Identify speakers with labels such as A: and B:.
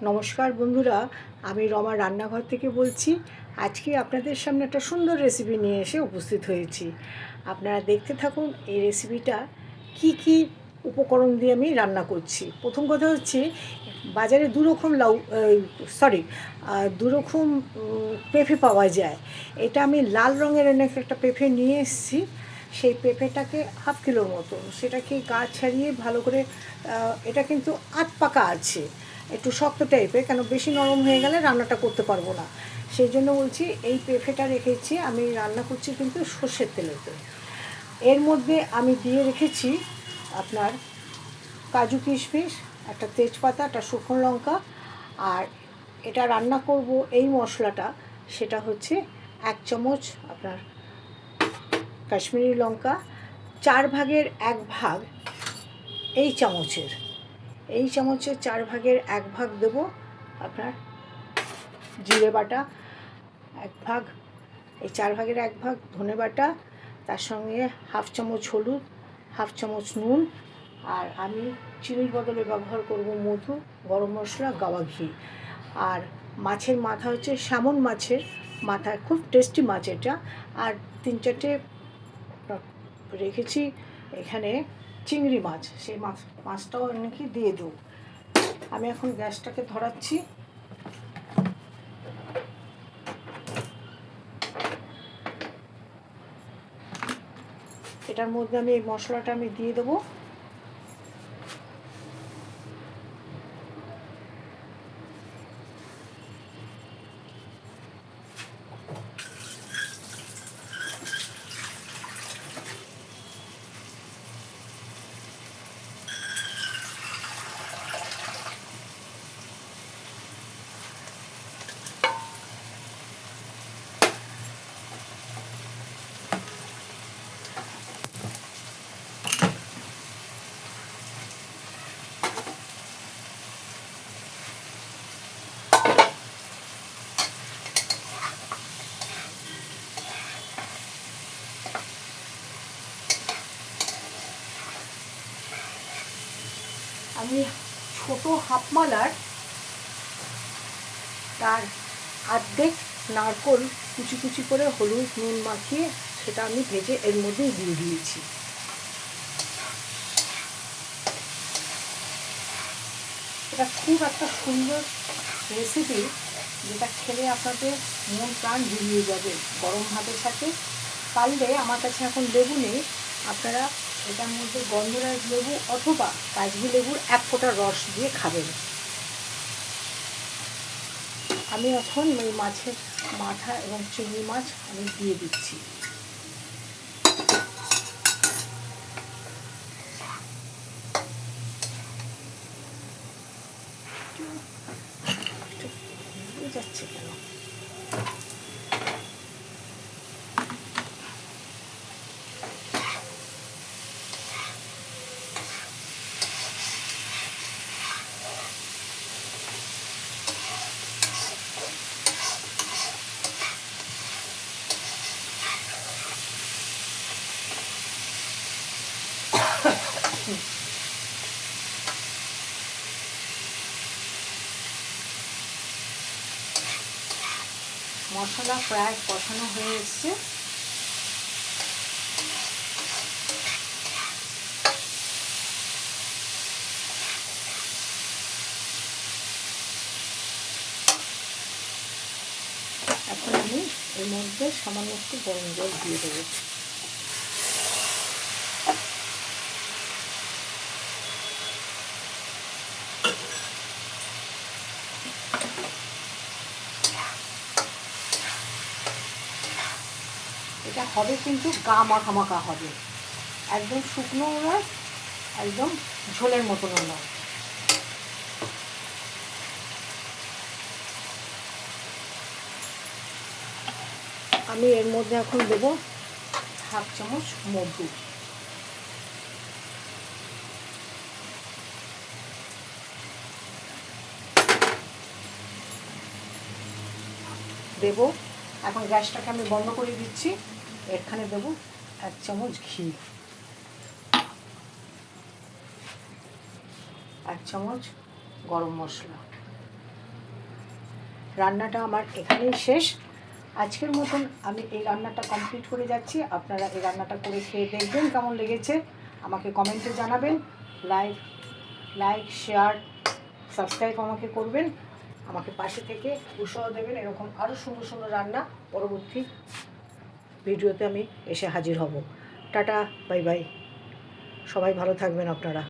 A: নমস্কার বন্ধুরা, আমি রমা রান্নাঘর থেকে বলছি। আজকে আপনাদের সামনে একটা সুন্দর রেসিপি নিয়ে এসে উপস্থিত হয়েছি। আপনারা দেখতে থাকুন এই রেসিপিটা কি কি উপকরণ দিয়ে আমি রান্না করছি। প্রথম কথা হচ্ছে, বাজারে দু রকম পেঁপে পাওয়া যায়। এটা আমি লাল রঙের অনেক একটা পেঁপে নিয়ে এসেছি। সেই পেঁপেটাকে হাফ কিলোর মতো, সেটাকে গাছ ছাড়িয়ে ভালো করে, এটা কিন্তু আধ পাকা আছে, একটু শক্ত টাইপের, কেন বেশি নরম হয়ে গেলে রান্নাটা করতে পারবো না। সেই জন্য বলছি, এই পেঁপেটা রেখেছি, আমি রান্না করছি কিন্তু সর্ষের তেলেতে। এর মধ্যে আমি দিয়ে রেখেছি আপনার কাজু কিশমিশ, একটা তেজপাতা, একটা শুকনো লঙ্কা। আর এটা রান্না করব এই মশলাটা, সেটা হচ্ছে 1 চামচ আপনার কাশ্মীরি লঙ্কা, 1/4 ভাগ এই চামচের 1/4 ভাগ দেবো আপনার জিরে বাটা, 1 ভাগ, এই 1/4 ভাগ ধনে বাটা, তার সঙ্গে 1/2 চামচ হলুদ, 1/2 চামচ নুন, আর আমি চিনির বদলে ব্যবহার করব মধু, গরম মশলা, গাওয়া ঘি। আর মাছের মাথা হচ্ছে স্যামন মাছের মাথা, খুব টেস্টি মাছ এটা। আর 3-4টে রেখেছি এখানে চিংড়ি মাছ, সেই মাছটাও নাকি দিয়ে দেবো। আমি এখন গ্যাসটাকে ধরাচ্ছি। এটার মধ্যে আমি এই মশলাটা দিয়ে দেবো। আমি ছোট হাফমালার তার অর্ধেক নারকোল কুচি কুচি করে হলুদ নুন মাখিয়ে সেটা আমি ভেজে এর মধ্যেই দিয়ে দিয়েছি। এটা খুব একটা সুন্দর রেসিপি, যেটা খেলে আপনাদের মন প্রাণ জুড়িয়ে যাবে গরম ভাতের সাথে। পারলে, আমার কাছে এখন লেবু নেই, আপনারা এটার মধ্যে গন্ধরাজ লেবু অথবা কাজলি লেবুর 1 ফোঁটা রস দিয়ে খাবেন। আমি এখন ওই মাছের মাথা এবং চিংড়ি মাছ আমি দিয়ে দিচ্ছি। যাচ্ছে কেন? মশলা প্রায় কষানো হয়ে এসছে। এখন আমি এর মধ্যে সামান্য একটু গরম জল দিয়ে দেবো। এটা হবে কিন্তু গা মাখা মাখা হবে, একদম শুকনো নয়, একদম ঝোলের মতনও নয়। আমি এর মধ্যে এখন দেবো 1/2 চামচ মধু, দেবো। এখন গ্যাসটাকে আমি বন্ধ করে দিচ্ছি। এখানে দেবো 1 চামচ ঘি, 1 চামচ গরম মশলা, রান্নাটা আমার এখানেই শেষ। আজকের মতন আমি এই রান্নাটা কমপ্লিট করে যাচ্ছি। আপনারা এই রান্নাটা করে খেয়ে দেখবেন কেমন লেগেছে, আমাকে কমেন্টে জানাবেন। লাইক শেয়ার সাবস্ক্রাইব আমাকে করবেন, আমাকে পাশে থেকে উৎসাহ দেবেন। এরকম আরও সুন্দর সুন্দর রান্না পরবর্তী ভিডিওতে আমি এসে হাজির হব। টাটা, বাই বাই, সবাই ভালো থাকবেন আপনারা।